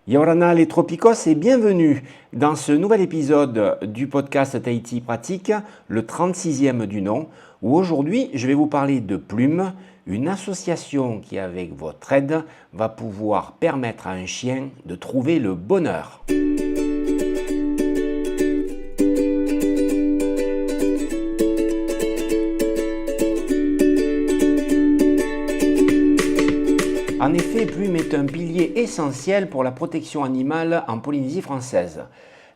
Yorana les Tropicos et bienvenue dans ce nouvel épisode du podcast Tahiti Pratique, le 36e du nom, où aujourd'hui je vais vous parler de Plume, une association qui avec votre aide va pouvoir permettre à un chien de trouver le bonheur. En effet, Plume est un pilier essentiel pour la protection animale en Polynésie française.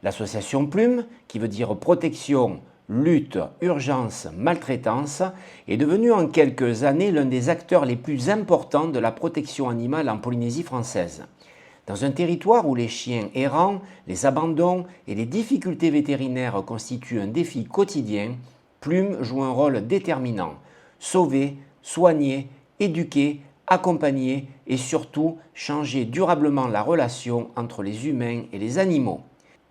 L'association Plume, qui veut dire protection, lutte, urgence, maltraitance, est devenue en quelques années l'un des acteurs les plus importants de la protection animale en Polynésie française. Dans un territoire où les chiens errants, les abandons et les difficultés vétérinaires constituent un défi quotidien, Plume joue un rôle déterminant. Sauver, soigner, éduquer, accompagner et surtout changer durablement la relation entre les humains et les animaux.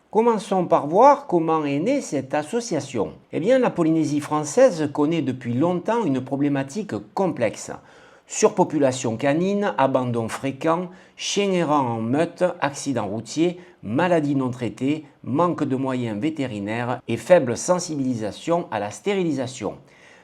Commençons par voir comment est née cette association. Eh bien, la Polynésie française connaît depuis longtemps une problématique complexe. Surpopulation canine, abandon fréquent, chiens errants en meute, accidents routiers, maladies non traitées, manque de moyens vétérinaires et faible sensibilisation à la stérilisation.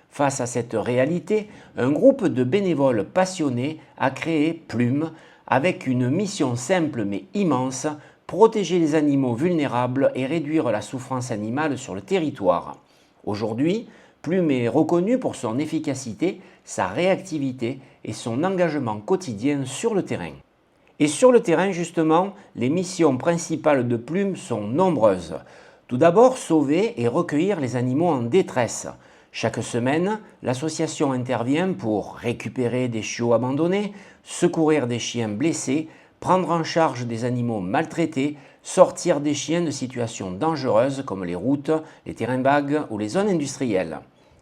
Face à cette réalité, un groupe de bénévoles passionnés a créé Plume avec une mission simple mais immense, protéger les animaux vulnérables et réduire la souffrance animale sur le territoire. Aujourd'hui, Plume est reconnue pour son efficacité, sa réactivité et son engagement quotidien sur le terrain. Et sur le terrain, justement, les missions principales de Plume sont nombreuses. Tout d'abord, sauver et recueillir les animaux en détresse. Chaque semaine, l'association intervient pour récupérer des chiots abandonnés, secourir des chiens blessés, prendre en charge des animaux maltraités, sortir des chiens de situations dangereuses comme les routes, les terrains vagues ou les zones industrielles.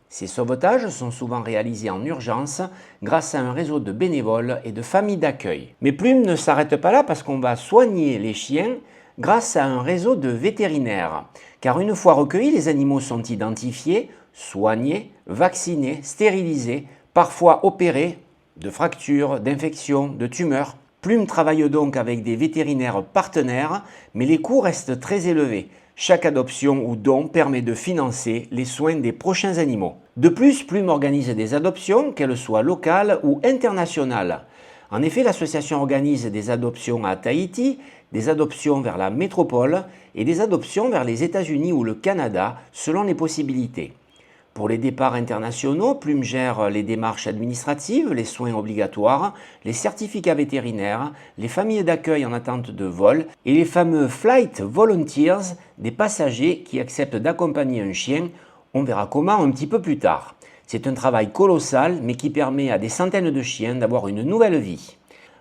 Ces sauvetages sont souvent réalisés en urgence grâce à un réseau de bénévoles et de familles d'accueil. Mais Plume ne s'arrête pas là parce qu'on va soigner les chiens grâce à un réseau de vétérinaires. Car une fois recueillis, les animaux sont identifiés, soignés, vaccinés, stérilisés, parfois opérés de fractures, d'infections, de tumeurs. Plume travaille donc avec des vétérinaires partenaires, mais les coûts restent très élevés. Chaque adoption ou don permet de financer les soins des prochains animaux. De plus, Plume organise des adoptions, qu'elles soient locales ou internationales. En effet, l'association organise des adoptions à Tahiti, des adoptions vers la métropole et des adoptions vers les États-Unis ou le Canada, selon les possibilités. Pour les départs internationaux, Plume gère les démarches administratives, les soins obligatoires, les certificats vétérinaires, les familles d'accueil en attente de vol et les fameux Flight Volunteers, des passagers qui acceptent d'accompagner un chien. On verra comment un petit peu plus tard. C'est un travail colossal mais qui permet à des centaines de chiens d'avoir une nouvelle vie.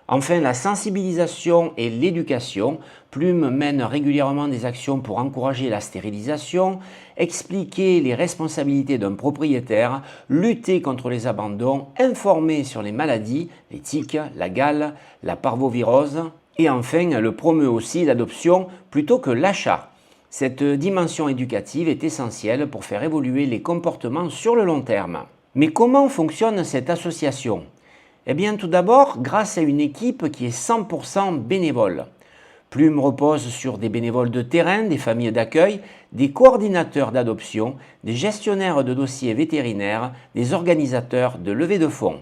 Enfin, la sensibilisation et l'éducation. Plume mène régulièrement des actions pour encourager la stérilisation, expliquer les responsabilités d'un propriétaire, lutter contre les abandons, informer sur les maladies, les tiques, la gale, la parvovirose. Et enfin, elle promeut aussi l'adoption plutôt que l'achat. Cette dimension éducative est essentielle pour faire évoluer les comportements sur le long terme. Mais comment fonctionne cette association ? Eh bien, tout d'abord, grâce à une équipe qui est 100% bénévole. Plume repose sur des bénévoles de terrain, des familles d'accueil, des coordinateurs d'adoption, des gestionnaires de dossiers vétérinaires, des organisateurs de levée de fonds.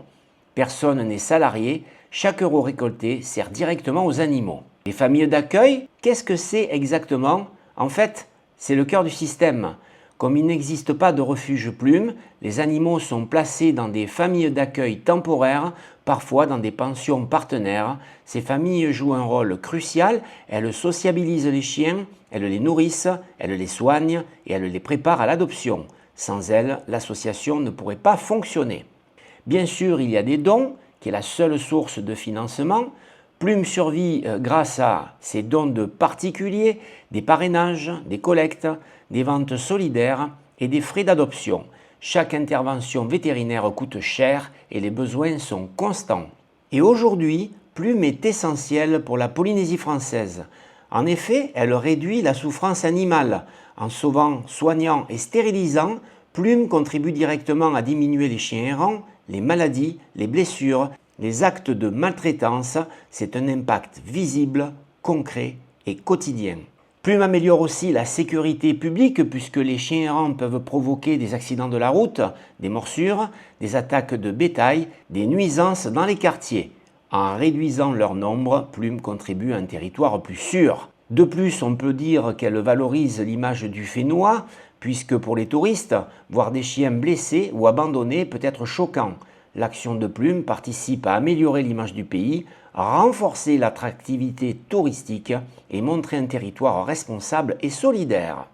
Personne n'est salarié, chaque euro récolté sert directement aux animaux. Les familles d'accueil, qu'est-ce que c'est exactement ? En fait, c'est le cœur du système. Comme il n'existe pas de refuge Plume, les animaux sont placés dans des familles d'accueil temporaires, parfois dans des pensions partenaires. Ces familles jouent un rôle crucial, elles sociabilisent les chiens, elles les nourrissent, elles les soignent et elles les préparent à l'adoption. Sans elles, l'association ne pourrait pas fonctionner. Bien sûr, il y a des dons, qui est la seule source de financement. Plume survit grâce à ces dons de particuliers, des parrainages, des collectes, des ventes solidaires et des frais d'adoption. Chaque intervention vétérinaire coûte cher et les besoins sont constants. Et aujourd'hui, Plume est essentielle pour la Polynésie française. En effet, elle réduit la souffrance animale. En sauvant, soignant et stérilisant, Plume contribue directement à diminuer les chiens errants, les maladies, les blessures, les actes de maltraitance. C'est un impact visible, concret et quotidien. Plume améliore aussi la sécurité publique puisque les chiens errants peuvent provoquer des accidents de la route, des morsures, des attaques de bétail, des nuisances dans les quartiers. En réduisant leur nombre, Plume contribue à un territoire plus sûr. De plus, on peut dire qu'elle valorise l'image du Fénois puisque pour les touristes, voir des chiens blessés ou abandonnés peut être choquant. L'action de Plume participe à améliorer l'image du pays, à renforcer l'attractivité touristique et montrer un territoire responsable et solidaire.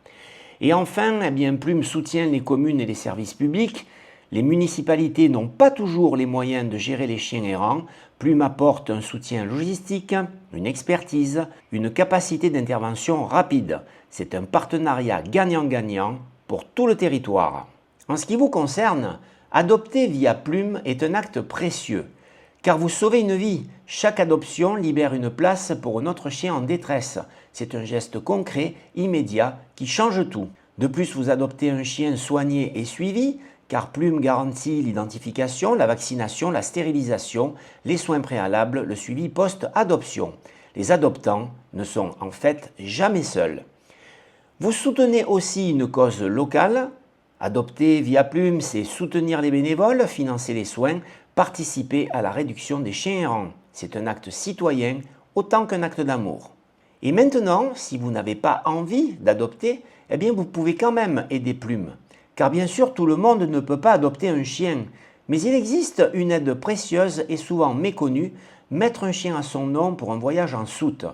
Et enfin, Plume soutient les communes et les services publics. Les municipalités n'ont pas toujours les moyens de gérer les chiens errants. Plume apporte un soutien logistique, une expertise, une capacité d'intervention rapide. C'est un partenariat gagnant-gagnant pour tout le territoire. En ce qui vous concerne, adopter via Plume est un acte précieux, car vous sauvez une vie. Chaque adoption libère une place pour un autre chien en détresse. C'est un geste concret, immédiat, qui change tout. De plus, vous adoptez un chien soigné et suivi, car Plume garantit l'identification, la vaccination, la stérilisation, les soins préalables, le suivi post-adoption. Les adoptants ne sont en fait jamais seuls. Vous soutenez aussi une cause locale. Adopter via Plume, c'est soutenir les bénévoles, financer les soins, participer à la réduction des chiens errants. C'est un acte citoyen autant qu'un acte d'amour. Et maintenant, si vous n'avez pas envie d'adopter, vous pouvez quand même aider Plume. Car bien sûr, tout le monde ne peut pas adopter un chien. Mais il existe une aide précieuse et souvent méconnue, mettre un chien à son nom pour un voyage en soute.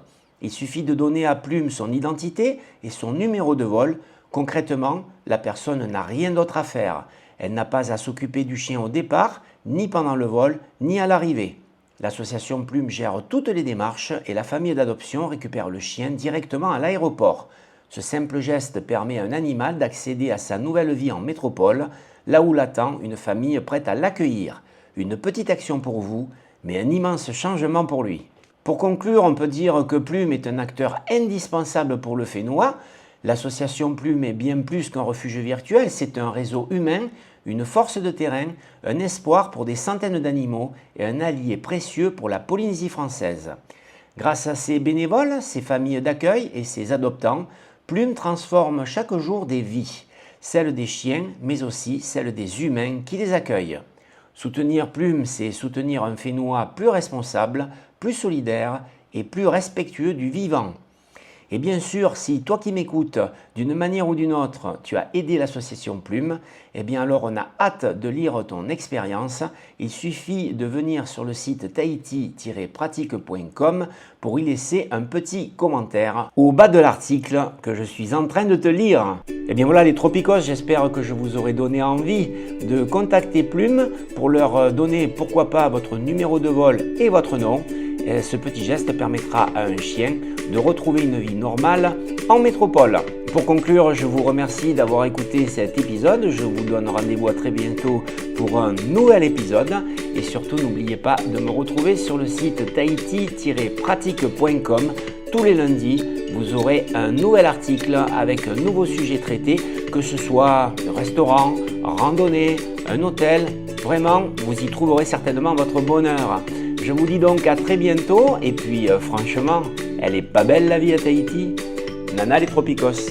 Il suffit de donner à Plume son identité et son numéro de vol. Concrètement, la personne n'a rien d'autre à faire. Elle n'a pas à s'occuper du chien au départ, ni pendant le vol, ni à l'arrivée. L'association Plume gère toutes les démarches et la famille d'adoption récupère le chien directement à l'aéroport. Ce simple geste permet à un animal d'accéder à sa nouvelle vie en métropole, là où l'attend une famille prête à l'accueillir. Une petite action pour vous, mais un immense changement pour lui. Pour conclure, on peut dire que Plume est un acteur indispensable pour le Fénois. L'association Plume est bien plus qu'un refuge virtuel, c'est un réseau humain, une force de terrain, un espoir pour des centaines d'animaux et un allié précieux pour la Polynésie française. Grâce à ses bénévoles, ses familles d'accueil et ses adoptants, Plume transforme chaque jour des vies, celles des chiens, mais aussi celles des humains qui les accueillent. Soutenir Plume, c'est soutenir un Fénois plus responsable, plus solidaire et plus respectueux du vivant. Et bien sûr, si toi qui m'écoutes, d'une manière ou d'une autre, tu as aidé l'association Plume, alors on a hâte de lire ton expérience. Il suffit de venir sur le site tahiti-pratique.com pour y laisser un petit commentaire au bas de l'article que je suis en train de te lire. Voilà les Tropicos, j'espère que je vous aurai donné envie de contacter Plume pour leur donner pourquoi pas votre numéro de vol et votre nom. Et ce petit geste permettra à un chien de retrouver une vie normale en métropole. Pour conclure, je vous remercie d'avoir écouté cet épisode. Je vous donne rendez-vous à très bientôt pour un nouvel épisode. Et surtout, n'oubliez pas de me retrouver sur le site tahiti-pratique.com. Tous les lundis, vous aurez un nouvel article avec un nouveau sujet traité, que ce soit un restaurant, randonnée, un hôtel. Vraiment, vous y trouverez certainement votre bonheur. Je vous dis donc à très bientôt et puis franchement, elle est pas belle la vie à Tahiti. Nana les Tropicos.